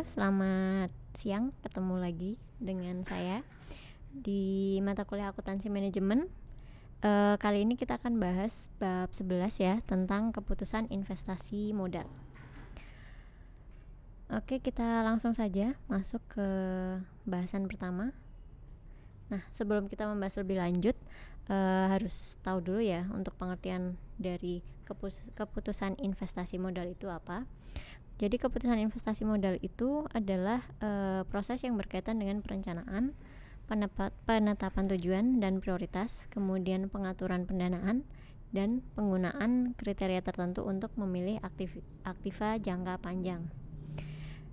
selamat siang. Ketemu lagi dengan saya di mata kuliah akuntansi manajemen. Kali ini kita akan bahas bab 11 ya, tentang keputusan investasi modal. Oke, kita langsung saja masuk ke bahasan pertama. Nah, sebelum kita membahas lebih lanjut, harus tahu dulu ya untuk pengertian dari keputusan investasi modal itu apa. Jadi keputusan investasi modal itu adalah proses yang berkaitan dengan perencanaan, penetapan tujuan dan prioritas, kemudian pengaturan pendanaan, dan penggunaan kriteria tertentu untuk memilih aktiva jangka panjang.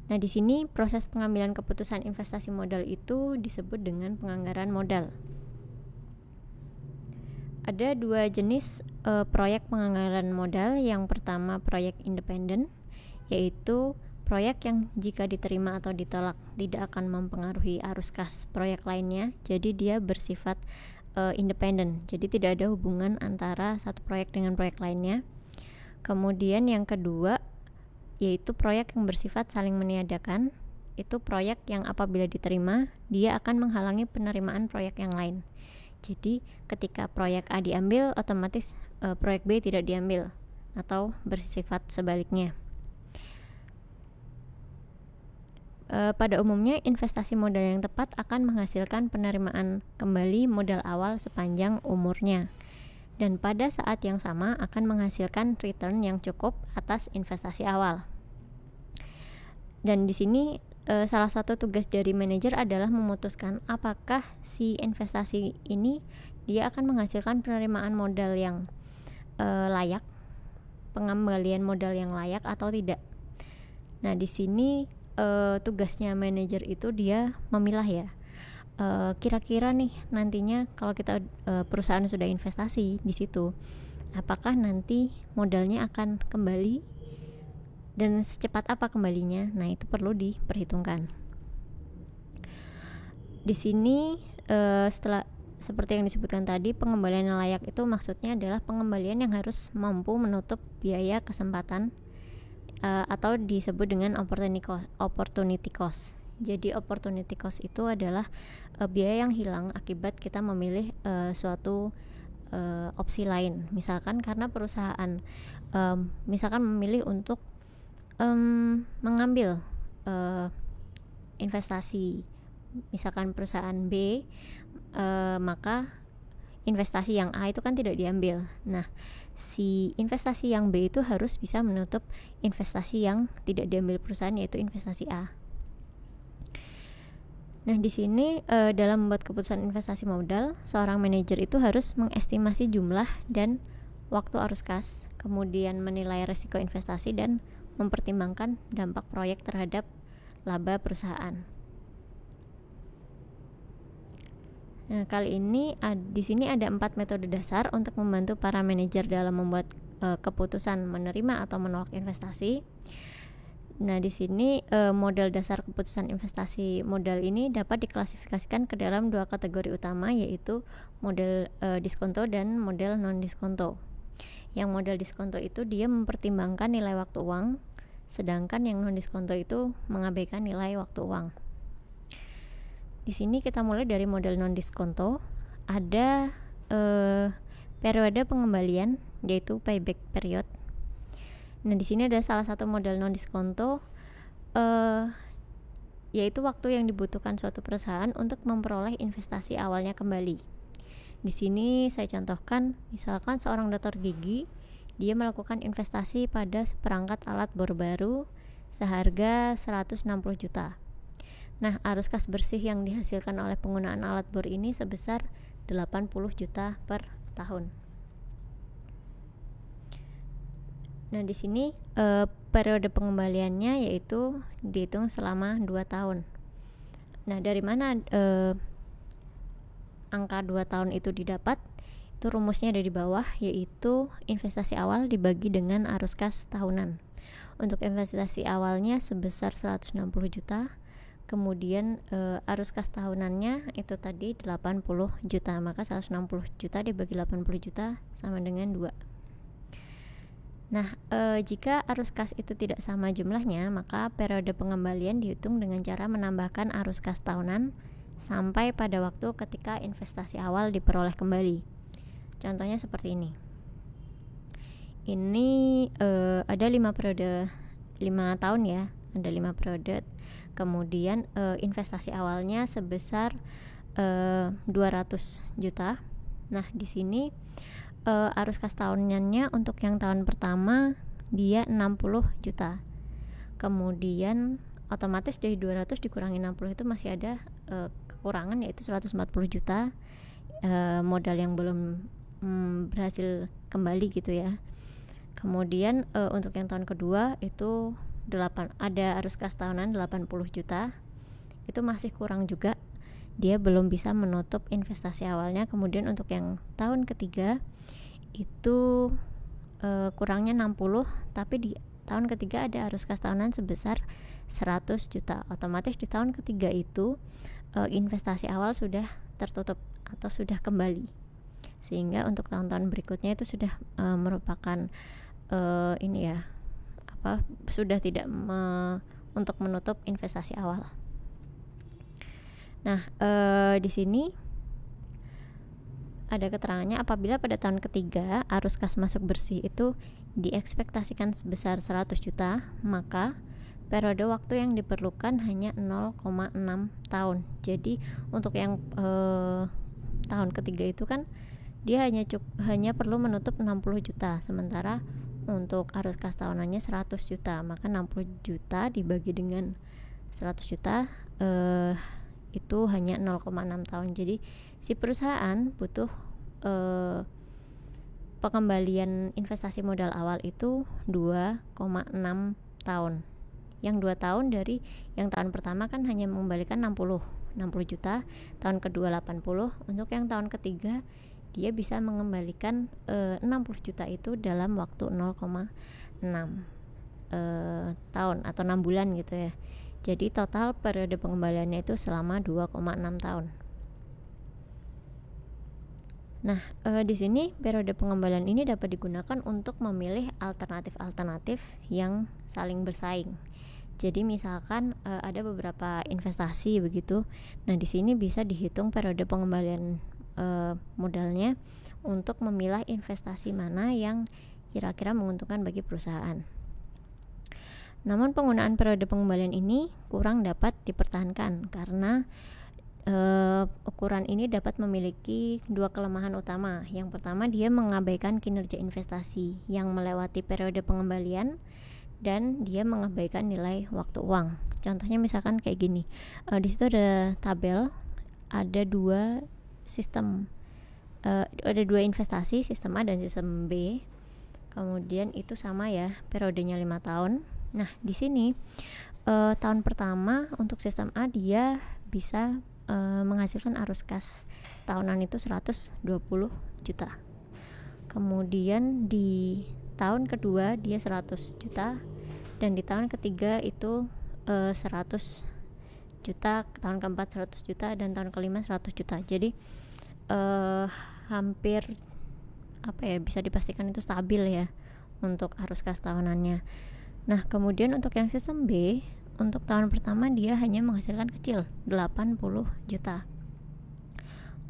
Nah, di sini proses pengambilan keputusan investasi modal itu disebut dengan penganggaran modal. Ada dua jenis proyek penganggaran modal. Yang pertama proyek independen, yaitu proyek yang jika diterima atau ditolak tidak akan mempengaruhi arus kas proyek lainnya, jadi dia bersifat independen, jadi tidak ada hubungan antara satu proyek dengan proyek lainnya. Kemudian yang kedua yaitu proyek yang bersifat saling meniadakan, itu proyek yang apabila diterima dia akan menghalangi penerimaan proyek yang lain. Jadi ketika proyek A diambil, otomatis proyek B tidak diambil, atau bersifat sebaliknya. Pada umumnya investasi modal yang tepat akan menghasilkan penerimaan kembali modal awal sepanjang umurnya, dan pada saat yang sama akan menghasilkan return yang cukup atas investasi awal. Dan di sini salah satu tugas dari manajer adalah memutuskan apakah si investasi ini dia akan menghasilkan penerimaan modal yang layak, pengembalian modal yang layak atau tidak. Nah, di sini tugasnya manajer itu dia memilah ya, kira-kira nih nantinya kalau kita perusahaan sudah investasi di situ, apakah nanti modalnya akan kembali dan secepat apa kembalinya. Nah, itu perlu diperhitungkan. Di sini setelah seperti yang disebutkan tadi, pengembalian yang layak itu maksudnya adalah pengembalian yang harus mampu menutup biaya kesempatan atau disebut dengan opportunity cost. Jadi opportunity cost itu adalah biaya yang hilang akibat kita memilih suatu opsi lain. Misalkan karena perusahaan misalkan memilih untuk mengambil investasi, misalkan perusahaan B, maka investasi yang A itu kan tidak diambil. Nah, si investasi yang B itu harus bisa menutup investasi yang tidak diambil perusahaan, yaitu investasi A. Nah, di sini dalam membuat keputusan investasi modal, seorang manajer itu harus mengestimasi jumlah dan waktu arus kas, kemudian menilai risiko investasi dan mempertimbangkan dampak proyek terhadap laba perusahaan. Nah, kali ini di sini ada 4 metode dasar untuk membantu para manajer dalam membuat keputusan menerima atau menolak investasi. Nah, di sini model dasar keputusan investasi modal ini dapat diklasifikasikan ke dalam 2 kategori utama, yaitu model diskonto dan model non diskonto. Yang model diskonto itu dia mempertimbangkan nilai waktu uang, sedangkan yang non diskonto itu mengabaikan nilai waktu uang. Di sini kita mulai dari model non diskonto. Ada periode pengembalian, yaitu payback period. Nah, di sini ada salah satu model non diskonto, yaitu waktu yang dibutuhkan suatu perusahaan untuk memperoleh investasi awalnya kembali. Di sini saya contohkan, misalkan seorang dokter gigi, dia melakukan investasi pada seperangkat alat bor baru seharga 160 juta. Nah, arus kas bersih yang dihasilkan oleh penggunaan alat bor ini sebesar 80 juta per tahun. Nah, di sini periode pengembaliannya yaitu dihitung selama 2 tahun. Nah, dari mana angka 2 tahun itu didapat? Itu rumusnya ada di bawah, yaitu investasi awal dibagi dengan arus kas tahunan. Untuk investasi awalnya sebesar 160 juta, kemudian arus kas tahunannya itu tadi 80 juta, maka 160 juta dibagi 80 juta sama dengan 2. Nah, jika arus kas itu tidak sama jumlahnya, maka periode pengembalian dihitung dengan cara menambahkan arus kas tahunan sampai pada waktu ketika investasi awal diperoleh kembali. Contohnya seperti ini. Ini ada 5 periode, 5 tahun ya, ada 5 periode. Kemudian investasi awalnya sebesar 200 juta. Nah, di sini arus kas tahunannya untuk yang tahun pertama dia 60 juta. Kemudian otomatis dari 200 dikurangi 60 itu masih ada kekurangan, yaitu 140 juta modal yang belum berhasil kembali gitu ya. Kemudian untuk yang tahun kedua itu ada arus kas tahunan 80 juta. Itu masih kurang juga, dia belum bisa menutup investasi awalnya. Kemudian untuk yang tahun ketiga itu kurangnya 60, tapi di tahun ketiga ada arus kas tahunan sebesar 100 juta. Otomatis di tahun ketiga itu investasi awal sudah tertutup atau sudah kembali, sehingga untuk tahun-tahun berikutnya itu sudah merupakan sudah tidak untuk menutup investasi awal. Nah, di sini ada keterangannya, apabila pada tahun ketiga arus kas masuk bersih itu diekspektasikan sebesar 100 juta, maka periode waktu yang diperlukan hanya 0,6 tahun. Jadi untuk yang tahun ketiga itu kan dia hanya perlu menutup 60 juta, sementara untuk arus kas tahunannya 100 juta, maka 60 juta dibagi dengan 100 juta itu hanya 0,6 tahun. Jadi si perusahaan butuh pengembalian investasi modal awal itu 2,6 tahun. Yang 2 tahun dari yang tahun pertama kan hanya mengembalikan 60 juta, tahun kedua 80, untuk yang tahun ketiga dia bisa mengembalikan 60 juta itu dalam waktu 0,6 tahun atau 6 bulan gitu ya. Jadi total periode pengembaliannya itu selama 2,6 tahun. Nah, di sini periode pengembalian ini dapat digunakan untuk memilih alternatif-alternatif yang saling bersaing. Jadi misalkan ada beberapa investasi begitu. Nah, di sini bisa dihitung periode pengembalian modalnya untuk memilah investasi mana yang kira-kira menguntungkan bagi perusahaan. Namun penggunaan periode pengembalian ini kurang dapat dipertahankan karena ukuran ini dapat memiliki dua kelemahan utama. Yang pertama, dia mengabaikan kinerja investasi yang melewati periode pengembalian, dan dia mengabaikan nilai waktu uang. Contohnya misalkan kayak gini, di situ ada tabel, ada dua sistem, ada dua investasi, sistem A dan sistem B. Kemudian itu sama ya, periodenya 5 tahun. Nah, di sini tahun pertama untuk sistem A dia bisa menghasilkan arus kas tahunan itu 120 juta. Kemudian di tahun kedua dia 100 juta, dan di tahun ketiga itu 100 juta, tahun keempat 100 juta, dan tahun kelima 100 juta. Jadi hampir bisa dipastikan itu stabil ya untuk arus kas tahunannya. Nah, kemudian untuk yang sistem B, untuk tahun pertama dia hanya menghasilkan kecil 80 juta.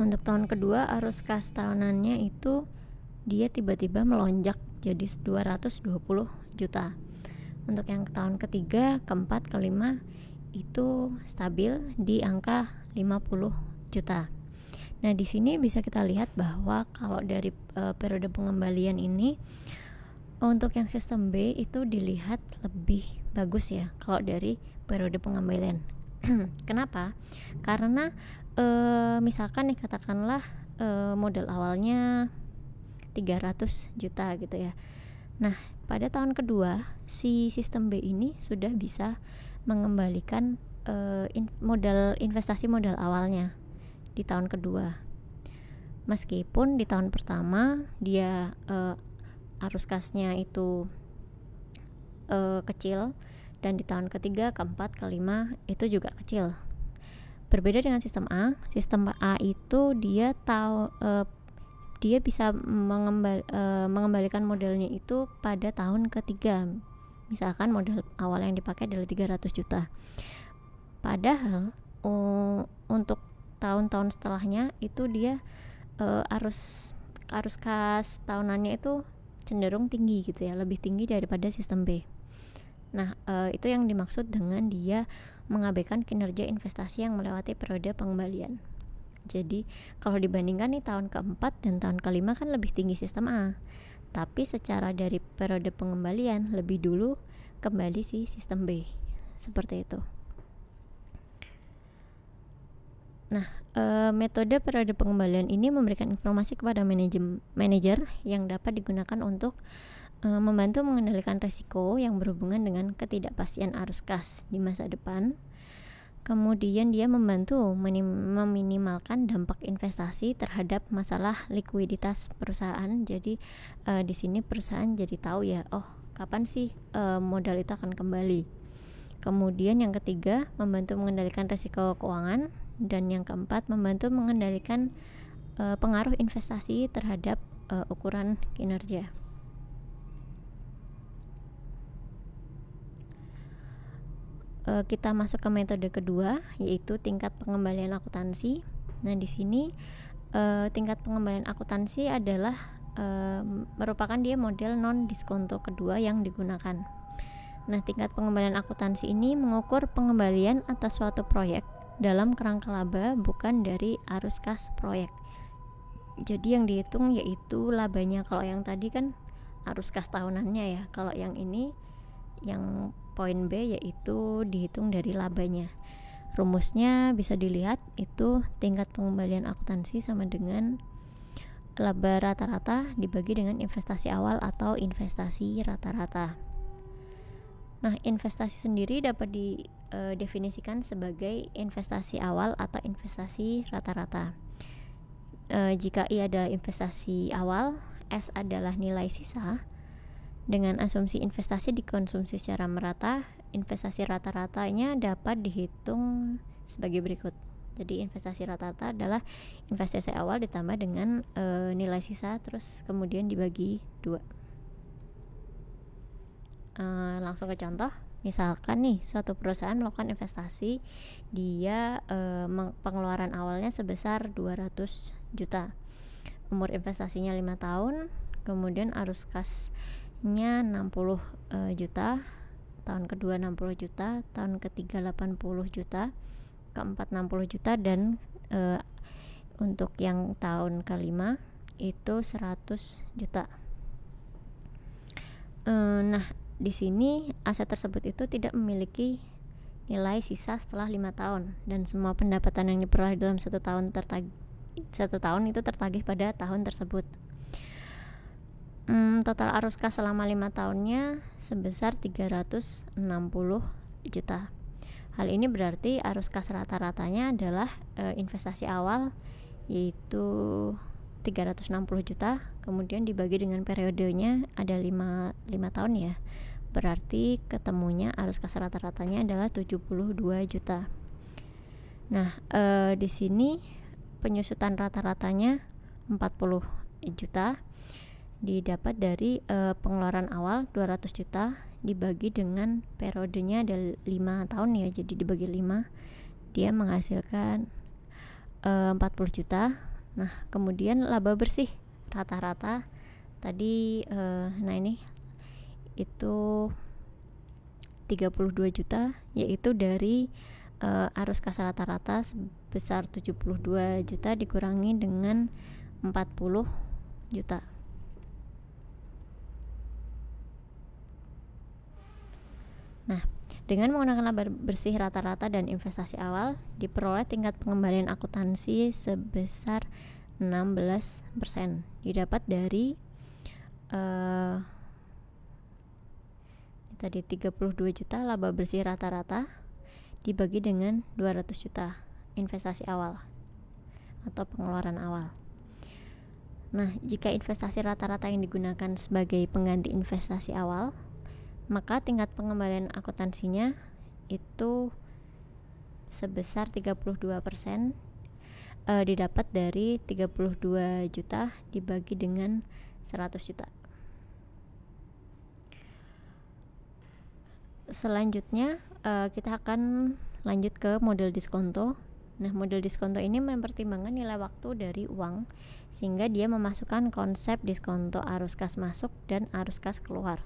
Untuk tahun kedua arus kas tahunannya itu dia tiba-tiba melonjak jadi 220 juta. Untuk yang tahun ketiga, keempat, kelima itu stabil di angka 50 juta. Nah, di sini bisa kita lihat bahwa kalau dari periode pengembalian ini, untuk yang sistem B itu dilihat lebih bagus ya kalau dari periode pengembalian. Kenapa? Karena misalkan nih katakanlah modal awalnya 300 juta gitu ya. Nah, pada tahun kedua si sistem B ini sudah bisa mengembalikan investasi modal awalnya di tahun kedua. Meskipun di tahun pertama dia arus kasnya itu kecil, dan di tahun ketiga, keempat, kelima itu juga kecil. Berbeda dengan sistem A. Sistem A itu dia dia bisa mengembalikan modalnya itu pada tahun ketiga. Misalkan modal awal yang dipakai adalah 300 juta. Padahal untuk tahun-tahun setelahnya itu dia arus kas tahunannya itu cenderung tinggi gitu ya, lebih tinggi daripada sistem B. Nah, itu yang dimaksud dengan dia mengabaikan kinerja investasi yang melewati periode pengembalian. Jadi kalau dibandingkan nih tahun keempat dan tahun kelima kan lebih tinggi sistem A, tapi secara dari periode pengembalian lebih dulu kembali si sistem B, seperti itu. Nah, metode periode pengembalian ini memberikan informasi kepada manajer yang dapat digunakan untuk membantu mengendalikan risiko yang berhubungan dengan ketidakpastian arus kas di masa depan. Kemudian dia membantu meminimalkan dampak investasi terhadap masalah likuiditas perusahaan. Jadi di sini perusahaan jadi tahu ya, kapan sih modal itu akan kembali. Kemudian yang ketiga, membantu mengendalikan risiko keuangan, dan yang keempat, membantu mengendalikan pengaruh investasi terhadap ukuran kinerja. Kita masuk ke metode kedua, yaitu tingkat pengembalian akuntansi. Nah, di sini tingkat pengembalian akuntansi adalah merupakan dia model non diskonto kedua yang digunakan. Nah, tingkat pengembalian akuntansi ini mengukur pengembalian atas suatu proyek dalam kerangka laba, bukan dari arus kas proyek. Jadi yang dihitung yaitu labanya. Kalau yang tadi kan arus kas tahunannya ya. Kalau yang ini, yang poin B, yaitu dihitung dari labanya. Rumusnya bisa dilihat, itu tingkat pengembalian akuntansi sama dengan laba rata-rata dibagi dengan investasi awal atau investasi rata-rata. Nah, investasi sendiri dapat didefinisikan sebagai investasi awal atau investasi rata-rata. Jika I adalah investasi awal, S adalah nilai sisa. Dengan asumsi investasi dikonsumsi secara merata, investasi rata-ratanya dapat dihitung sebagai berikut. Jadi investasi rata-rata adalah investasi awal ditambah dengan nilai sisa, terus kemudian dibagi 2. Langsung ke contoh. Misalkan nih, suatu perusahaan melakukan investasi, dia pengeluaran awalnya sebesar 200 juta. Umur investasinya 5 tahun, kemudian arus kasnya 60 juta, tahun kedua 60 juta, tahun ketiga 80 juta, keempat 60 juta, dan untuk yang tahun kelima itu 100 juta. Nah, di sini aset tersebut itu tidak memiliki nilai sisa setelah 5 tahun, dan semua pendapatan yang diperoleh dalam 1 tahun itu tertagih pada tahun tersebut. Total arus kas selama 5 tahunnya sebesar 360 juta. Hal ini berarti arus kas rata-ratanya adalah investasi awal, yaitu 360 juta, kemudian dibagi dengan periodenya ada 5 tahun ya. Berarti ketemunya arus kas rata-ratanya adalah 72 juta. Nah, di sini penyusutan rata-ratanya 40 juta didapat dari pengeluaran awal 200 juta dibagi dengan periodenya ada 5 tahun ya. Jadi dibagi 5, dia menghasilkan 40 juta. Nah, kemudian laba bersih rata-rata tadi ini itu 32 juta, yaitu dari arus kas rata-rata sebesar 72 juta dikurangi dengan 40 juta. Nah, dengan menggunakan laba bersih rata-rata dan investasi awal, diperoleh tingkat pengembalian akuntansi sebesar 16%. Didapat dari tadi 32 juta laba bersih rata-rata dibagi dengan 200 juta investasi awal atau pengeluaran awal. Nah, jika investasi rata-rata yang digunakan sebagai pengganti investasi awal, maka tingkat pengembalian akuntansinya itu sebesar 32%. didapat dari 32 juta dibagi dengan 100 juta. Selanjutnya kita akan lanjut ke model diskonto. Nah, model diskonto ini mempertimbangkan nilai waktu dari uang sehingga dia memasukkan konsep diskonto arus kas masuk dan arus kas keluar.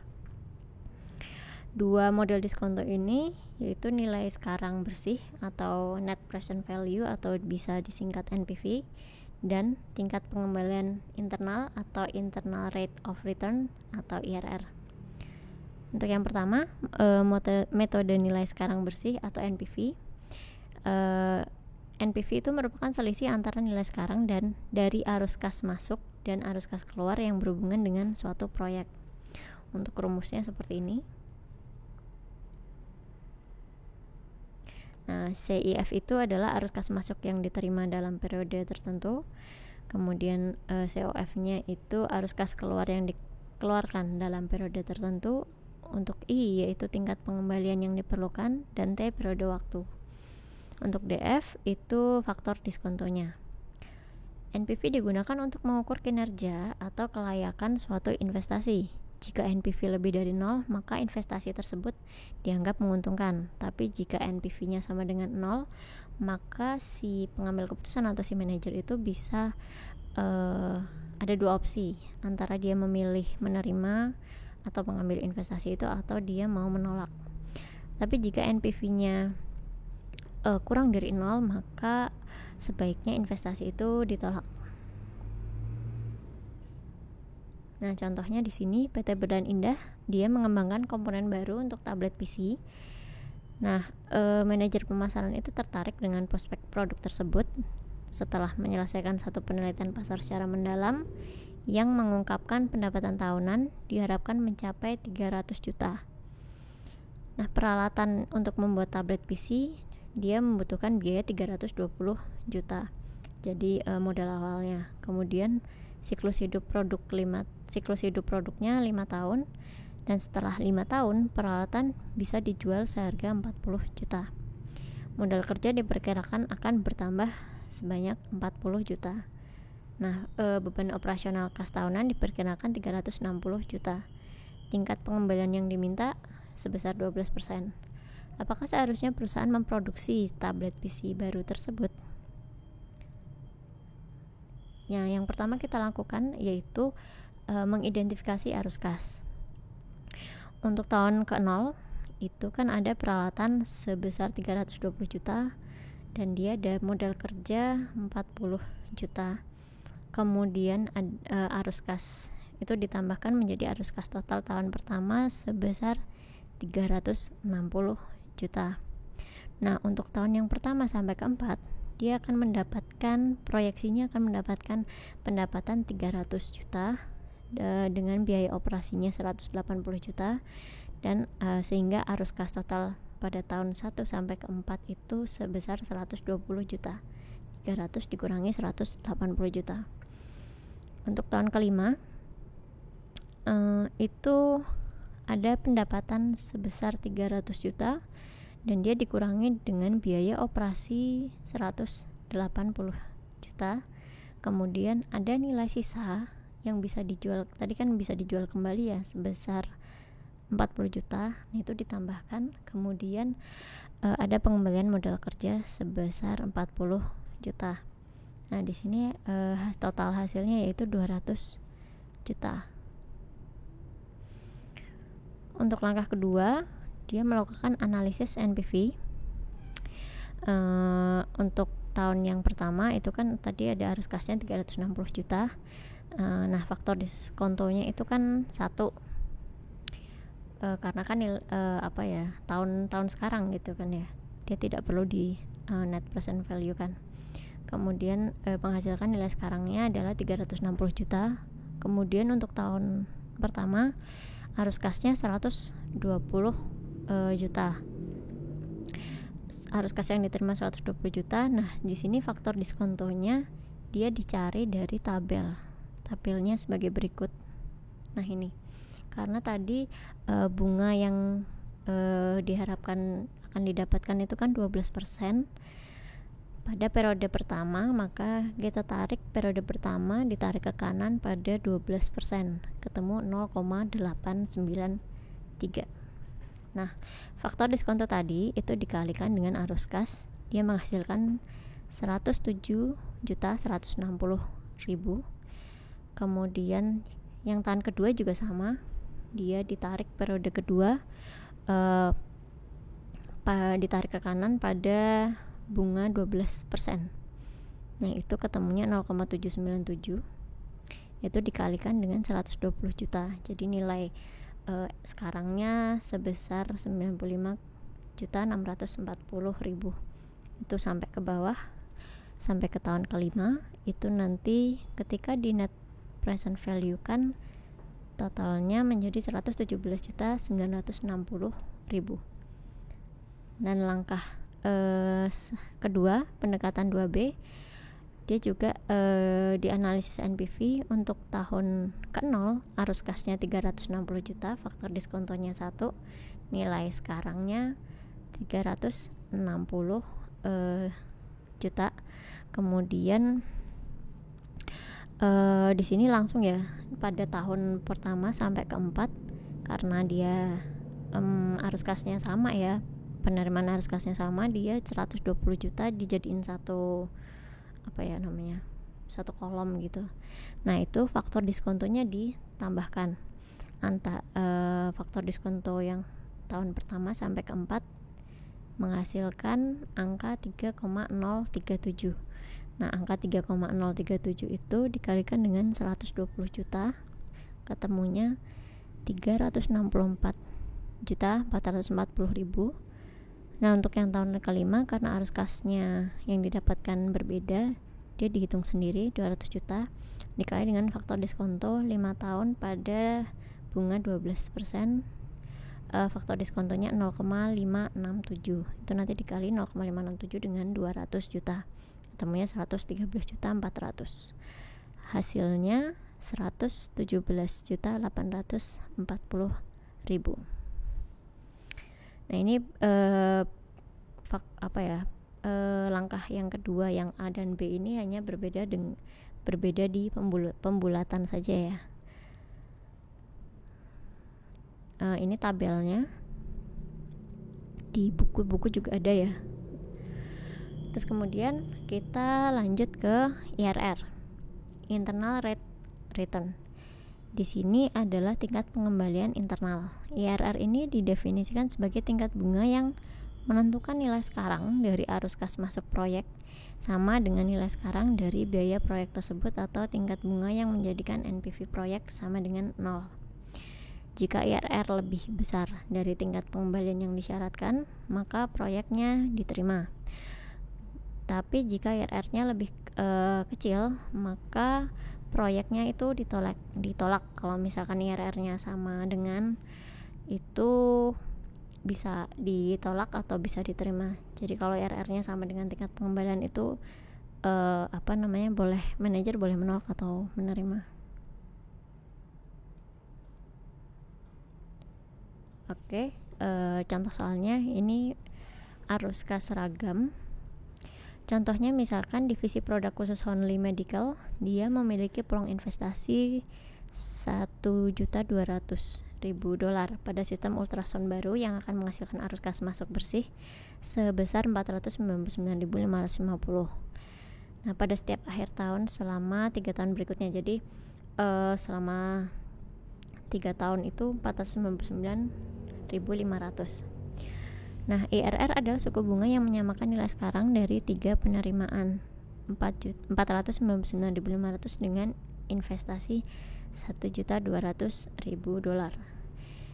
Dua model diskonto ini yaitu nilai sekarang bersih atau net present value atau bisa disingkat NPV dan tingkat pengembalian internal atau internal rate of return atau IRR. Untuk yang pertama, metode nilai sekarang bersih atau NPV. NPV itu merupakan selisih antara nilai sekarang dan dari arus kas masuk dan arus kas keluar yang berhubungan dengan suatu proyek. Untuk rumusnya seperti ini. Nah, CIF itu adalah arus kas masuk yang diterima dalam periode tertentu. Kemudian COF-nya itu arus kas keluar yang dikeluarkan dalam periode tertentu. Untuk I yaitu tingkat pengembalian yang diperlukan dan T periode waktu. Untuk DF itu faktor diskontonya. NPV digunakan untuk mengukur kinerja atau kelayakan suatu investasi. Jika NPV lebih dari 0, maka investasi tersebut dianggap menguntungkan. Tapi jika NPV-nya sama dengan 0, maka si pengambil keputusan atau si manajer itu bisa ada dua opsi, antara dia memilih menerima atau mengambil investasi itu atau dia mau menolak. Tapi jika NPV-nya kurang dari 0, maka sebaiknya investasi itu ditolak. Nah, contohnya di sini PT Berdan Indah dia mengembangkan komponen baru untuk tablet PC. Nah, manajer pemasaran itu tertarik dengan prospek produk tersebut setelah menyelesaikan satu penelitian pasar secara mendalam yang mengungkapkan pendapatan tahunan diharapkan mencapai 300 juta. Nah, peralatan untuk membuat tablet PC dia membutuhkan biaya 320 juta. Jadi modal awalnya. Kemudian siklus hidup produknya 5 tahun dan setelah 5 tahun peralatan bisa dijual seharga 40 juta. Modal kerja diperkirakan akan bertambah sebanyak 40 juta. Nah, beban operasional kas tahunan diperkirakan 360 juta. Tingkat pengembalian yang diminta sebesar 12%. Apakah seharusnya perusahaan memproduksi tablet PC baru tersebut? Ya, yang pertama kita lakukan yaitu mengidentifikasi arus kas. Untuk tahun ke-0 itu kan ada peralatan sebesar 320 juta dan dia ada modal kerja 40 juta. Kemudian arus kas itu ditambahkan menjadi arus kas total tahun pertama sebesar 360 juta. Nah, untuk tahun yang pertama sampai keempat dia akan mendapatkan proyeksinya akan mendapatkan pendapatan 300 juta dengan biaya operasinya 180 juta dan sehingga arus kas total pada tahun 1 sampai ke 4 itu sebesar 120 juta. 300 dikurangi 180 juta. Untuk tahun kelima itu ada pendapatan sebesar 300 juta dan dia dikurangi dengan biaya operasi 180 juta. Kemudian ada nilai sisa yang bisa dijual, tadi kan bisa dijual kembali ya sebesar 40 juta. Nah, itu ditambahkan. Kemudian ada pengembalian modal kerja sebesar 40 juta. Nah, di sini total hasilnya yaitu 200 juta. Untuk langkah kedua, dia melakukan analisis NPV. Untuk tahun yang pertama itu kan tadi ada arus kasnya 360 juta. Nah, faktor diskontonya itu kan 1. Karena kan tahun sekarang gitu kan ya. Dia tidak perlu di net present value kan. Kemudian menghasilkan nilai sekarangnya adalah 360 juta. Kemudian untuk tahun pertama arus kasnya 120 juta. Arus kas yang diterima 120 juta. Nah, di sini faktor diskontonya dia dicari dari tabelnya sebagai berikut. Nah, ini karena tadi bunga yang diharapkan akan didapatkan itu kan 12%. pada periode pertama, maka kita tarik periode pertama ditarik ke kanan pada 12%, ketemu 0,893. Nah, faktor diskonto tadi itu dikalikan dengan arus kas, dia menghasilkan 107.160.000. Kemudian yang tahun kedua juga sama, dia ditarik periode kedua, ditarik ke kanan pada bunga 12%. Nah, itu ketemunya 0,797. Itu dikalikan dengan 120 juta. Jadi nilai sekarangnya sebesar 95.640.000. Itu sampai ke bawah, sampai ke tahun kelima. Itu nanti ketika di net present value kan totalnya menjadi 117.960.000. Dan langkah kedua, pendekatan 2B, dia juga dianalisis NPV untuk tahun ke-0, arus kasnya 360 juta, faktor diskontonya 1, nilai sekarangnya 360 juta. Kemudian di sini langsung ya pada tahun pertama sampai ke-4, karena dia arus kasnya sama ya, penerimaan arus kasnya sama, dia 120 juta dijadiin satu kolom gitu. Nah, itu faktor diskontonya ditambahkan. Faktor diskonto yang tahun pertama sampai ke-4 menghasilkan angka 3,037. Nah, angka 3,037 itu dikalikan dengan 120 juta, ketemunya 364.440.000. Nah, untuk yang tahun kelima, karena arus kasnya yang didapatkan berbeda, dia dihitung sendiri 200 juta dikali dengan faktor diskonto 5 tahun pada bunga 12%. Faktor diskontonya 0,567. Itu nanti dikali 0,567 dengan 200 juta. Ketemunya 113.400. Hasilnya 117.840.000. Nah, ini langkah yang kedua, yang A dan B ini hanya berbeda di pembulatan saja ya. Ini tabelnya di buku-buku juga ada ya. Terus kemudian kita lanjut ke IRR, internal rate return. Di sini adalah tingkat pengembalian internal. IRR ini didefinisikan sebagai tingkat bunga yang menentukan nilai sekarang dari arus kas masuk proyek sama dengan nilai sekarang dari biaya proyek tersebut, atau tingkat bunga yang menjadikan NPV proyek sama dengan 0. Jika IRR lebih besar dari tingkat pengembalian yang disyaratkan, maka proyeknya diterima. Tapi jika IRR-nya lebih kecil, maka proyeknya itu ditolak. Kalau misalkan IRR-nya sama dengan itu bisa ditolak atau bisa diterima. Jadi kalau IRR-nya sama dengan tingkat pengembalian itu manajer boleh menolak atau menerima. Oke, contoh soalnya ini arus kas seragam. Contohnya misalkan divisi produk khusus Only Medical, dia memiliki peluang investasi $1.200.000 pada sistem ultrasound baru yang akan menghasilkan arus kas masuk bersih sebesar 499.550. Nah, pada setiap akhir tahun selama 3 tahun berikutnya. Jadi selama 3 tahun itu 499.500. Nah, IRR adalah suku bunga yang menyamakan nilai sekarang dari 3 penerimaan 499.500 dengan investasi $1.200.000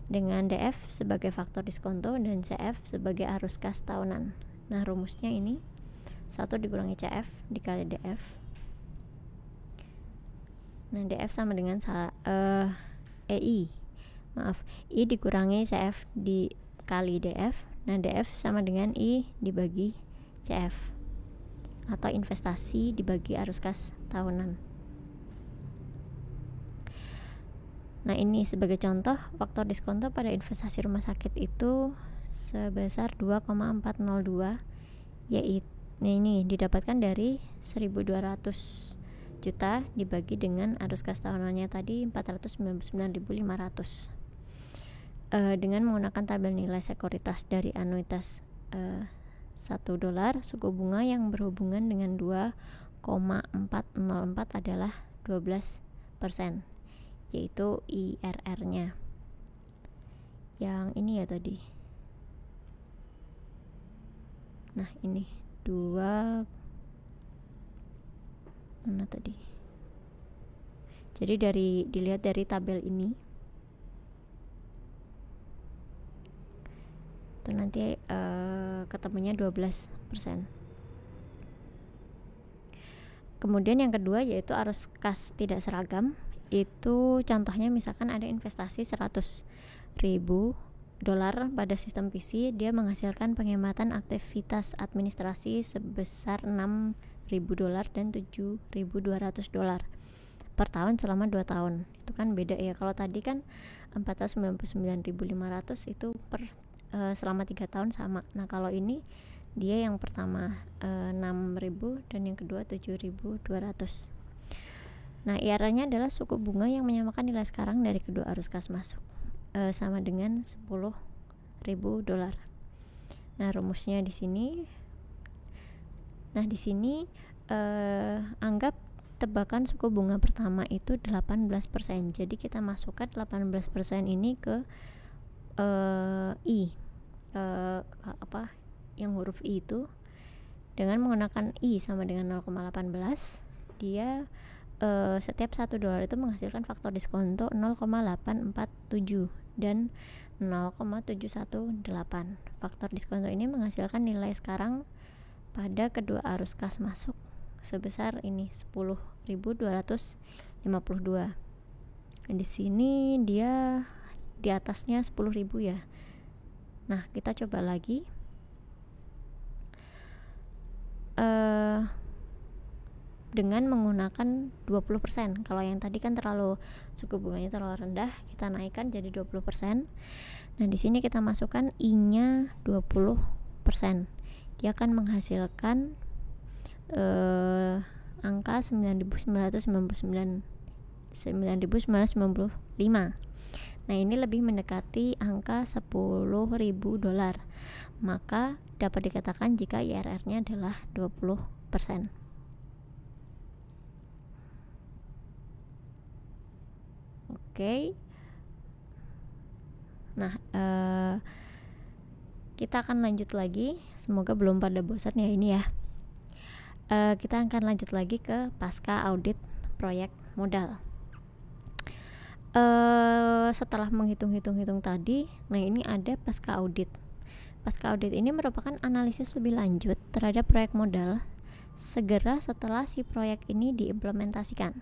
dengan DF sebagai faktor diskonto dan CF sebagai arus kas tahunan. Nah, rumusnya ini 1 dikurangi CF dikali DF. Nah, DF sama dengan I dikurangi CF dikali DF. Nah, DF sama dengan I dibagi CF, atau investasi dibagi arus kas tahunan. Nah, ini sebagai contoh, faktor diskonto pada investasi rumah sakit itu sebesar 2,402, yaitu Nah, ini didapatkan dari 1.200 juta dibagi dengan arus kas tahunannya tadi 499.500. Dengan menggunakan tabel nilai sekuritas dari anuitas $1, suku bunga yang berhubungan dengan 2,404 adalah 12%, yaitu IRR-nya. Yang ini ya tadi. Nah, ini 2 mana tadi? Jadi dilihat dari tabel ini itu nanti ketemunya 12%. Kemudian yang kedua yaitu arus kas tidak seragam. Itu contohnya misalkan ada investasi $100.000 pada sistem PC, dia menghasilkan penghematan aktivitas administrasi sebesar $6.000 dan $7.200 per tahun selama 2 tahun. Itu kan beda ya. Kalau tadi kan 499.500 itu per selama 3 tahun sama. Nah, kalau ini dia yang pertama 6.000 dan yang kedua 7.200. Nah, IRR-nya adalah suku bunga yang menyamakan nilai sekarang dari kedua arus kas masuk, sama dengan $10.000. Nah, rumusnya di sini. Nah, di sini anggap tebakan suku bunga pertama itu 18%. Jadi kita masukkan 18% ini ke I, yang huruf I itu dengan menggunakan I sama dengan 0,18. Dia setiap $1 itu menghasilkan faktor diskonto 0,847 dan 0,718. Faktor diskonto ini menghasilkan nilai sekarang pada kedua arus kas masuk sebesar ini 10.252. Di sini dia di atasnya 10.000 ya. Nah, kita coba lagi. Dengan menggunakan 20%. Kalau yang tadi kan suku bunganya terlalu rendah, kita naikkan jadi 20%. Nah, di sini kita masukkan I-nya 20%. Dia akan menghasilkan angka 9.995. Nah, ini lebih mendekati angka $10.000. Maka dapat dikatakan jika IRR-nya adalah 20%. Oke. Nah, kita akan lanjut lagi. Semoga belum pada bosan ya ini ya. Kita akan lanjut lagi ke pasca audit proyek modal. Setelah menghitung-hitung tadi, nah ini ada pasca audit. Pasca audit ini merupakan analisis lebih lanjut terhadap proyek modal segera setelah si proyek ini diimplementasikan.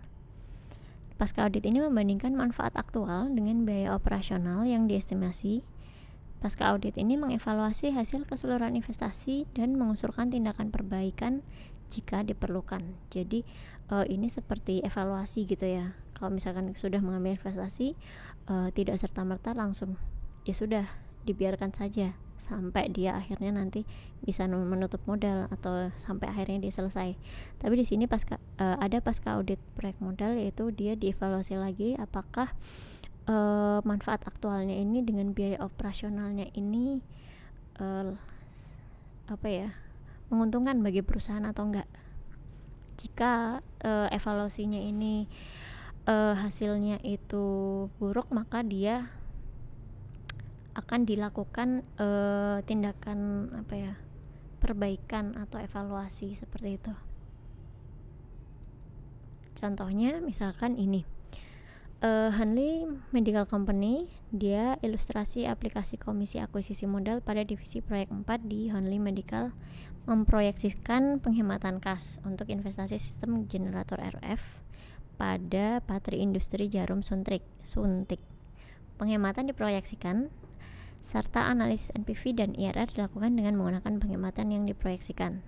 Pasca audit ini membandingkan manfaat aktual dengan biaya operasional yang diestimasi. Pasca audit ini mengevaluasi hasil keseluruhan investasi dan mengusulkan tindakan perbaikan jika diperlukan. Jadi ini seperti evaluasi gitu ya. Kalau misalkan sudah mengambil investasi, tidak serta-merta langsung ya sudah dibiarkan saja sampai dia akhirnya nanti bisa menutup modal atau sampai akhirnya dia selesai. Tapi di sini ada pasca audit proyek modal, yaitu dia dievaluasi lagi apakah manfaat aktualnya ini dengan biaya operasionalnya ini menguntungkan bagi perusahaan atau enggak. Jika evaluasinya ini hasilnya itu buruk, maka dia akan dilakukan tindakan perbaikan atau evaluasi seperti itu. Contohnya misalkan ini Hanli Medical Company, dia ilustrasi aplikasi komisi akuisisi modal pada divisi proyek 4 di Hanli Medical memproyeksikan penghematan kas untuk investasi sistem generator RF pada Patri Industri Jarum Suntik. Penghematan diproyeksikan serta analisis NPV dan IRR dilakukan dengan menggunakan penghematan yang diproyeksikan.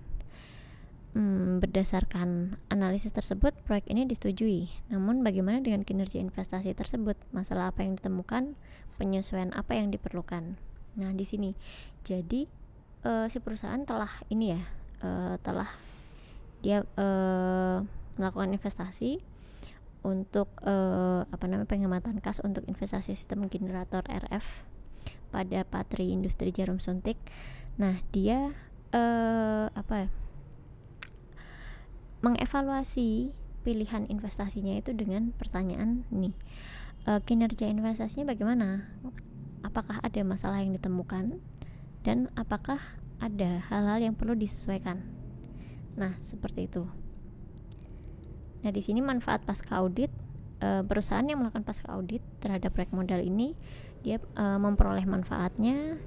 Berdasarkan analisis tersebut, proyek ini disetujui. Namun bagaimana dengan kinerja investasi tersebut? Masalah apa yang ditemukan? Penyesuaian apa yang diperlukan? Nah, di sini. Jadi si perusahaan telah telah dia melakukan investasi untuk penghematan kas untuk investasi sistem generator RF pada Patri Industri Jarum Suntik. Nah, dia mengevaluasi pilihan investasinya itu dengan pertanyaan nih, kinerja investasinya bagaimana? Apakah ada masalah yang ditemukan? Dan apakah ada hal-hal yang perlu disesuaikan? Nah, seperti itu. Nah, di sini manfaat pasca audit, perusahaan yang melakukan pasca audit terhadap proyek modal ini, dia memperoleh manfaatnya,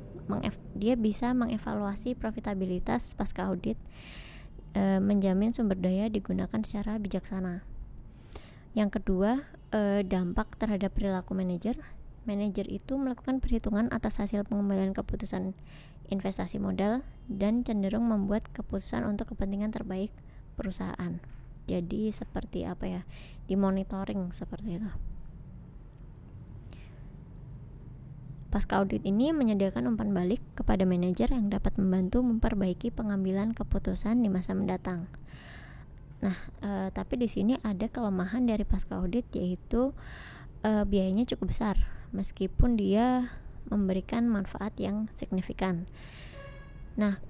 dia bisa mengevaluasi profitabilitas pasca audit, menjamin sumber daya digunakan secara bijaksana. Yang kedua, dampak terhadap perilaku manajer. Manajer itu melakukan perhitungan atas hasil pengembalian keputusan investasi modal dan cenderung membuat keputusan untuk kepentingan terbaik perusahaan. Jadi seperti dimonitoring seperti itu. Pasca audit ini menyediakan umpan balik kepada manajer yang dapat membantu memperbaiki pengambilan keputusan di masa mendatang. Nah, tapi di sini ada kelemahan dari pasca audit, yaitu biayanya cukup besar meskipun dia memberikan manfaat yang signifikan. Nah,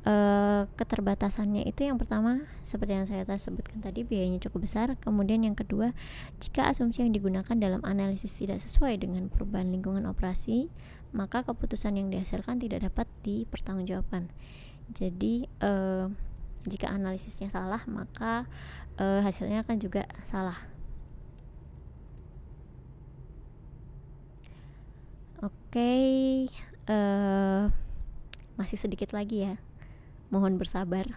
keterbatasannya itu yang pertama, seperti yang saya sebutkan tadi, biayanya cukup besar. Kemudian yang kedua, jika asumsi yang digunakan dalam analisis tidak sesuai dengan perubahan lingkungan operasi, maka keputusan yang dihasilkan tidak dapat dipertanggungjawabkan. Jadi, jika analisisnya salah, maka hasilnya akan juga salah. Oke, masih sedikit lagi ya, mohon bersabar.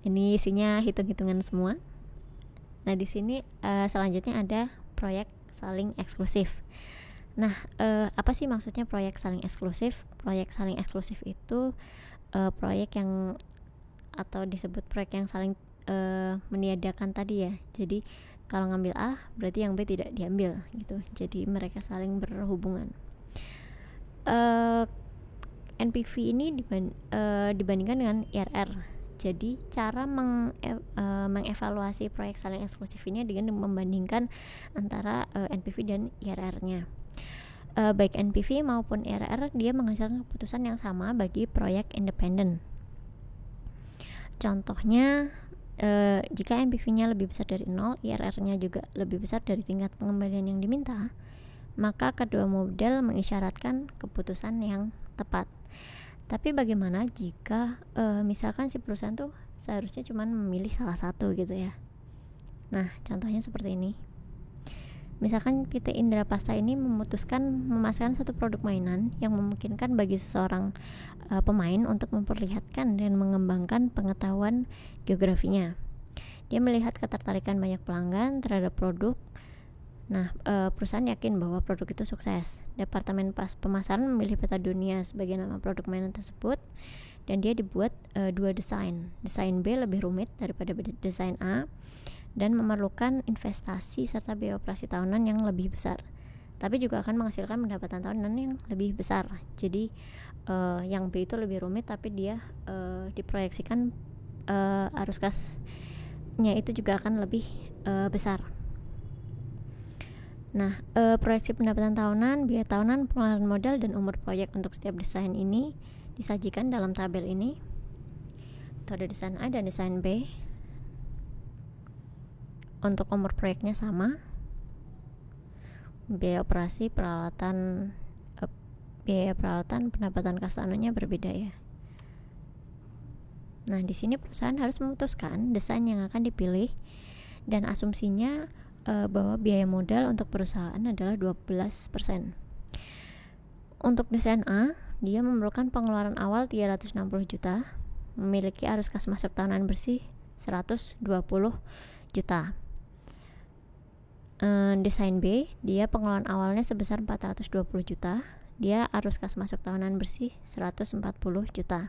Ini isinya hitung-hitungan semua. Nah, di sini selanjutnya ada proyek saling eksklusif. Nah, apa sih maksudnya proyek saling eksklusif? Proyek saling eksklusif itu proyek yang, atau disebut proyek yang saling meniadakan tadi ya. Jadi kalau ngambil A berarti yang B tidak diambil gitu. Jadi mereka saling berhubungan. NPV ini dibandingkan dengan IRR. Jadi cara mengevaluasi proyek saling eksklusif ini dengan membandingkan antara NPV dan IRR-nya. Baik NPV maupun IRR dia menghasilkan keputusan yang sama bagi proyek independen. Contohnya, jika NPV-nya lebih besar dari 0, IRR-nya juga lebih besar dari tingkat pengembalian yang diminta, maka kedua model mengisyaratkan keputusan yang tepat. Tapi bagaimana jika misalkan si perusahaan tuh seharusnya cuma memilih salah satu gitu ya. Nah, contohnya seperti ini. Misalkan PT Indra Pasta ini memutuskan memasarkan satu produk mainan yang memungkinkan bagi seseorang pemain untuk memperlihatkan dan mengembangkan pengetahuan geografinya. Dia melihat ketertarikan banyak pelanggan terhadap produk. Nah, perusahaan yakin bahwa produk itu sukses. Departemen pemasaran memilih peta dunia sebagai nama produk mainan tersebut, dan dia dibuat dua desain. Desain B lebih rumit daripada desain A dan memerlukan investasi serta biaya operasi tahunan yang lebih besar, tapi juga akan menghasilkan pendapatan tahunan yang lebih besar. Jadi yang B itu lebih rumit, tapi dia diproyeksikan arus kasnya itu juga akan lebih besar. Nah, proyeksi pendapatan tahunan, biaya tahunan, pengeluaran modal, dan umur proyek untuk setiap desain ini disajikan dalam tabel ini. Itu ada desain A dan desain B. Untuk umur proyeknya sama. Biaya operasi, biaya peralatan, pendapatan kas tahunan berbeda ya. Nah, di sini perusahaan harus memutuskan desain yang akan dipilih, dan asumsinya bahwa biaya modal untuk perusahaan adalah 12%. Untuk desain A, dia memerlukan pengeluaran awal 360 juta, memiliki arus kas masuk tahunan bersih 120 juta. Desain B, dia pengeluaran awalnya sebesar 420 juta, dia arus kas masuk tahunan bersih 140 juta.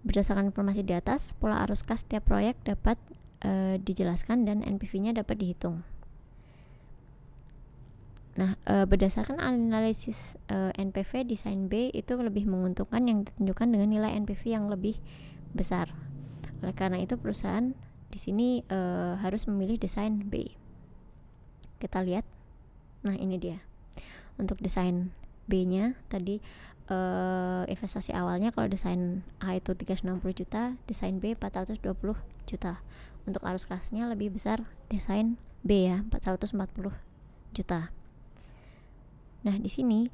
Berdasarkan informasi di atas, pola arus kas setiap proyek dapat dijelaskan dan NPV-nya dapat dihitung. Nah, berdasarkan analisis NPV, desain B itu lebih menguntungkan yang ditunjukkan dengan nilai NPV yang lebih besar. Oleh karena itu perusahaan di sini harus memilih desain B. Kita lihat. Nah, ini dia. Untuk desain B-nya tadi investasi awalnya kalau desain A itu 360 juta, desain B 420 juta. Untuk arus kasnya lebih besar desain B ya, 440 juta. Nah, di sini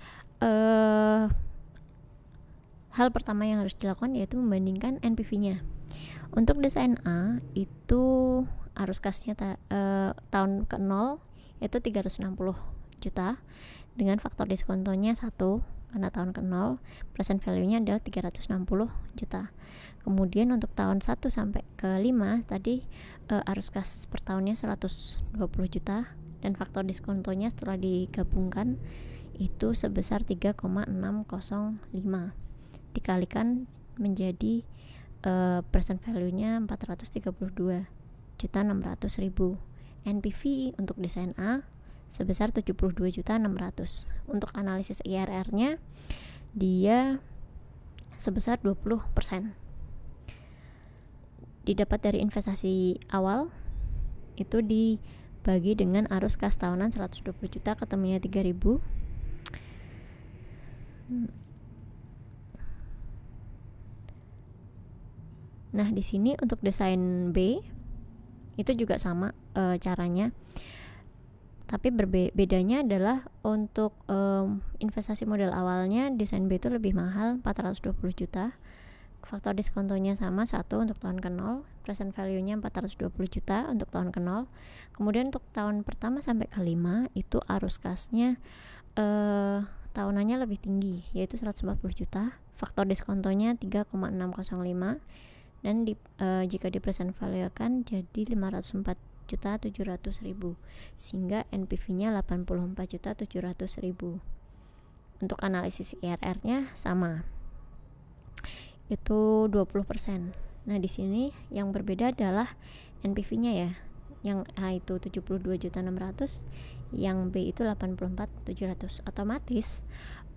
hal pertama yang harus dilakukan yaitu membandingkan NPV-nya. Untuk desain A itu arus kasnya tahun ke-0 itu 360 juta dengan faktor diskontonya 1 karena tahun ke-0, present value-nya adalah 360 juta. Kemudian untuk tahun 1 sampai ke 5 tadi arus kas per tahunnya 120 juta dan faktor diskontonya setelah digabungkan itu sebesar 3,605 dikalikan menjadi present value-nya 432.600.000. NPV untuk desain A sebesar 72.600.000. Untuk analisis IRR-nya dia sebesar 20%. Didapat dari investasi awal itu dibagi dengan arus kas tahunan 120 juta ketemunya 3.000. Nah, di sini untuk desain B itu juga sama caranya. Tapi bedanya adalah untuk investasi modal awalnya desain B itu lebih mahal 420 juta. Faktor diskontonya sama 1 untuk tahun ke-0, present value-nya 420 juta untuk tahun ke-0. Kemudian untuk tahun pertama sampai ke-5 itu arus kasnya tahunannya lebih tinggi yaitu 140 juta. Faktor diskontonya 3,605 dan jika di present value kan jadi 504.700.000 sehingga NPV-nya 84.700.000. Untuk analisis IRR-nya sama. Itu 20%. Nah, di sini yang berbeda adalah NPV-nya ya. Yang A itu 72.600, yang B itu 84.700. Otomatis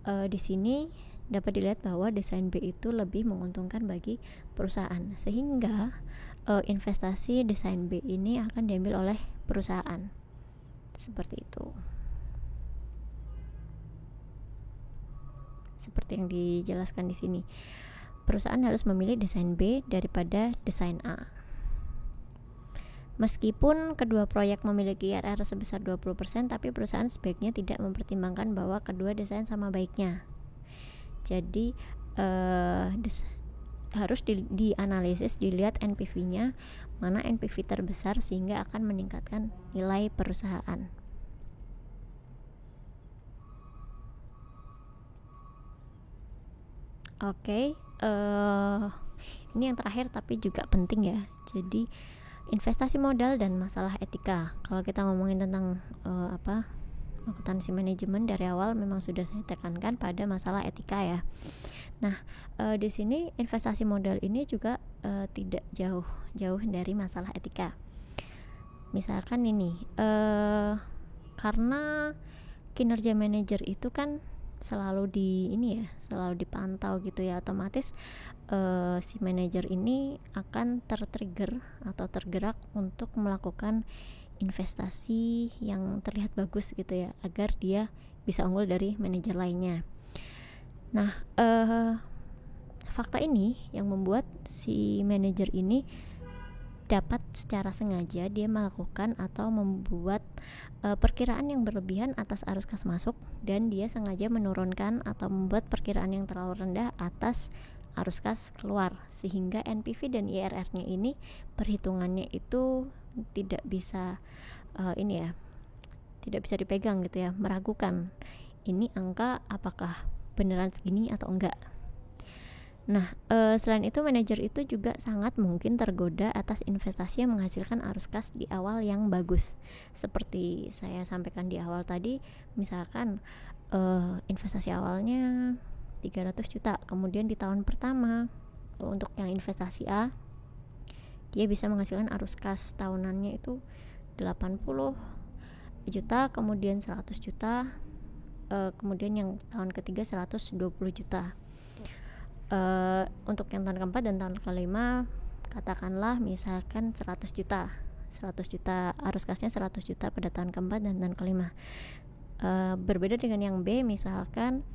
di sini dapat dilihat bahwa desain B itu lebih menguntungkan bagi perusahaan, sehingga investasi desain B ini akan diambil oleh perusahaan. Seperti itu. Seperti yang dijelaskan di sini. Perusahaan harus memilih desain B daripada desain A. Meskipun kedua proyek memiliki IRR sebesar 20%, tapi perusahaan sebaiknya tidak mempertimbangkan bahwa kedua desain sama baiknya. Jadi harus dianalisis, dilihat NPV-nya, mana NPV terbesar sehingga akan meningkatkan nilai perusahaan. Oke, ini yang terakhir tapi juga penting ya. Jadi investasi modal dan masalah etika. Kalau kita ngomongin tentang akuntansi manajemen dari awal memang sudah saya tekankan pada masalah etika ya. Nah, di sini investasi modal ini juga tidak jauh dari masalah etika. Misalkan ini, karena kinerja manajer itu kan selalu dipantau gitu ya, otomatis si manajer ini akan tertrigger atau tergerak untuk melakukan investasi yang terlihat bagus gitu ya, agar dia bisa unggul dari manajer lainnya. Nah, fakta ini yang membuat si manajer ini dapat secara sengaja dia melakukan atau membuat perkiraan yang berlebihan atas arus kas masuk, dan dia sengaja menurunkan atau membuat perkiraan yang terlalu rendah atas arus kas keluar, sehingga NPV dan IRR-nya ini perhitungannya itu tidak bisa tidak bisa dipegang gitu ya, meragukan ini angka apakah beneran segini atau enggak. Nah, selain itu manajer itu juga sangat mungkin tergoda atas investasi yang menghasilkan arus kas di awal yang bagus. Seperti saya sampaikan di awal tadi, misalkan investasi awalnya 300 juta, kemudian di tahun pertama untuk yang investasi A dia bisa menghasilkan arus kas tahunannya itu 80 juta, kemudian 100 juta, kemudian yang tahun ketiga 120 juta. Untuk yang tahun keempat dan tahun kelima katakanlah misalkan 100 juta arus kasnya 100 juta pada tahun keempat dan tahun kelima. Berbeda dengan yang B, misalkan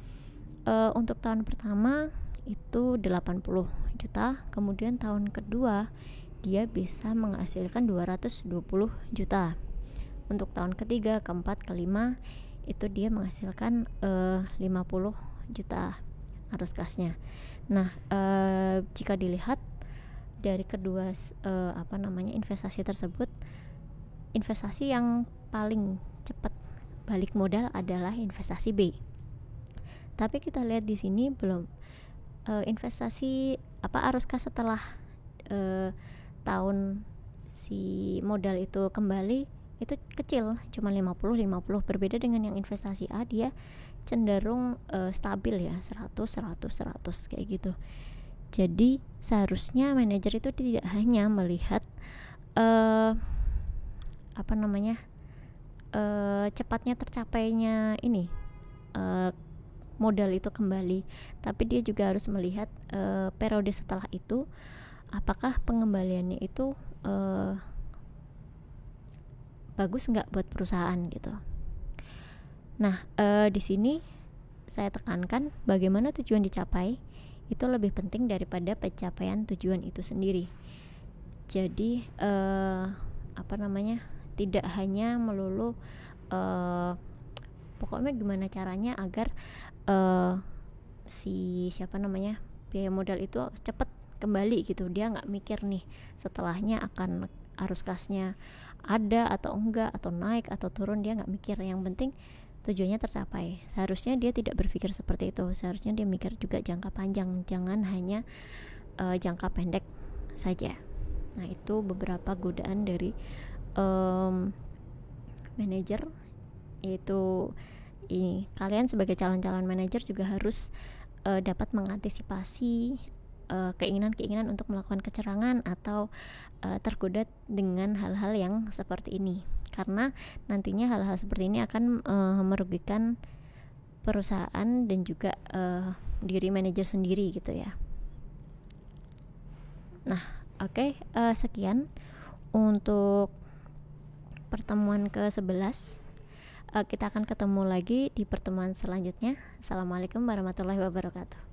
untuk tahun pertama itu 80 juta, kemudian tahun kedua dia bisa menghasilkan 220 juta. Untuk tahun ketiga, keempat, kelima itu dia menghasilkan 50 juta arus kasnya. Nah, jika dilihat dari kedua investasi tersebut, investasi yang paling cepat balik modal adalah investasi B. Tapi kita lihat di sini belum investasi arus kas setelah tahun si modal itu kembali itu kecil, cuma 50. Berbeda dengan yang investasi A, dia cenderung stabil ya, 100 kayak gitu. Jadi seharusnya manajer itu tidak hanya melihat cepatnya tercapainya modal itu kembali, tapi dia juga harus melihat periode setelah itu apakah pengembaliannya itu bagus nggak buat perusahaan gitu. Nah, di sini saya tekankan bagaimana tujuan dicapai itu lebih penting daripada pencapaian tujuan itu sendiri. Jadi tidak hanya melulu pokoknya gimana caranya agar biaya modal itu cepat kembali gitu. Dia nggak mikir nih setelahnya akan arus kasnya ada atau enggak, atau naik atau turun, dia nggak mikir. Yang penting tujuannya tercapai. Seharusnya dia tidak berpikir seperti itu. Seharusnya dia mikir juga jangka panjang, jangan hanya jangka pendek saja. Nah, itu beberapa godaan dari manajer. Itu kalian sebagai calon-calon manajer juga harus dapat mengantisipasi keinginan-keinginan untuk melakukan kecurangan atau tergoda dengan hal-hal yang seperti ini, karena nantinya hal-hal seperti ini akan merugikan perusahaan dan juga diri manajer sendiri gitu ya. Nah, oke, sekian untuk pertemuan ke-11. Kita akan ketemu lagi di pertemuan selanjutnya. Assalamualaikum warahmatullahi wabarakatuh.